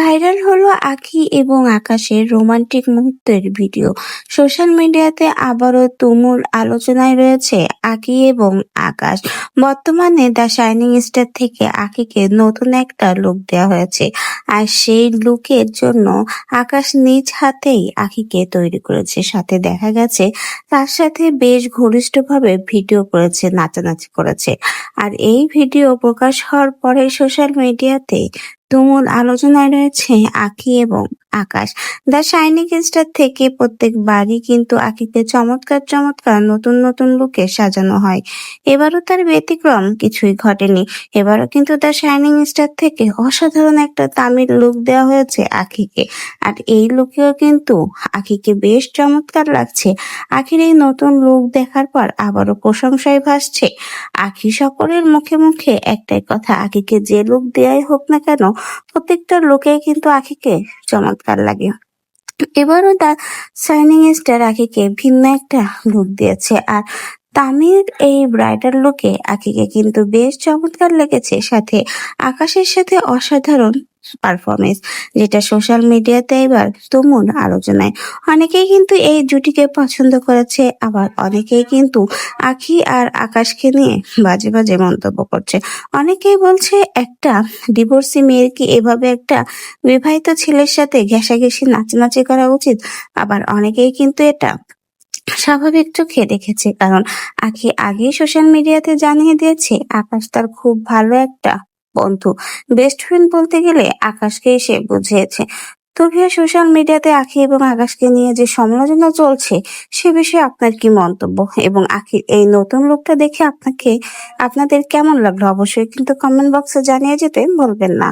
Viral হলো আঁখি এবং আকাশের রোমান্টিক মুহূর্তের ভিডিও। সোশ্যাল মিডিয়াতে আবারও তুমুল আলোচনায় রয়েছে আঁখি এবং আকাশ। বর্তমানে দ্য শাইনিং স্টার থেকে আঁখিকে নতুন একটা লুক দেওয়া হয়েছে, আর সেই লুকের জন্য আকাশ নিজ হাতেই আঁখিকে তৈরি করেছে। সাথে দেখা গেছে তার সাথে বেশ ঘনিষ্ঠভাবে ভিডিও করেছে, নাচানাচি করেছে। আর এই ভিডিও প্রকাশ হওয়ার পরে সোশ্যাল মিডিয়াতে তুমুল আলোচনায় রয়েছে আঁখি এবং আকাশ। দ্য শাইনিং স্টার থেকে প্রত্যেকবারই কিন্তু আঁখিকে চমৎকার চমৎকার নতুন নতুন লুকে সাজানো হয়। এবারও তার ব্যতিক্রম কিছুই ঘটেনি। এবারও কিন্তু দ্য শাইনিং স্টার থেকে অসাধারণ একটা তামিল লুক দেওয়া হয়েছে আঁখিকে। আর এই লুকেও কিন্তু আঁখিকে বেশ চমৎকার লাগছে। আঁখির এই নতুন লুক দেখার পর আবারও প্রশংসায় ভাসছে আঁখি। সকলের মুখে মুখে একটাই কথা, আঁখিকে যে লুক দেয়াই হোক না কেন, প্রত্যেকটা লোকেই কিন্তু আঁখিকে চমৎকার লাগে। এবারও দ্য শাইনিং স্টার আঁখিকে ভিন্ন একটা লুক দিয়েছে, আর তামির এই ব্রাইডাল লুকে আঁখিকে কিন্তু বেশ চমৎকার লেগেছে। সাথে আকাশের সাথে অসাধারণ পারফরমেন্স, যেটা সোশ্যাল মিডিয়াতে এবার তুমুল আলোচনায়। অনেকেই কিন্তু এই জুটিকে পছন্দ করেছে, আবার অনেকেই কিন্তু আঁখি আর আকাশকে নিয়ে বাজে বাজে মন্তব্য করছে। অনেকেই বলছে একটা ডিভোর্সি মেয়ের কি এভাবে একটা বিবাহিত ছেলের সাথে ঘেঁষাঘেঁষি নাচানাচি করা উচিত। আবার অনেকেই কিন্তু এটা স্বাভাবিক চোখে দেখেছে, কারণ আঁখি আগেই সোশ্যাল মিডিয়াতে জানিয়ে দিয়েছে আকাশ তার খুব ভালো একটা বন্ধু। বেস্ট ফ্রেন্ড বলতে গেলে আকাশকেই সে বুঝিয়েছে। তবে সোশ্যাল মিডিয়াতে আঁখি এবং আকাশকে নিয়ে যে সমালোচনা চলছে, সে বিষয়ে আপনার কি মন্তব্য, এবং আঁখির এই নতুন লুকটা দেখে আপনাদের কেমন লাগলো অবশ্যই কিন্তু কমেন্ট বক্সে জানিয়ে যেতে ভুলবেন না।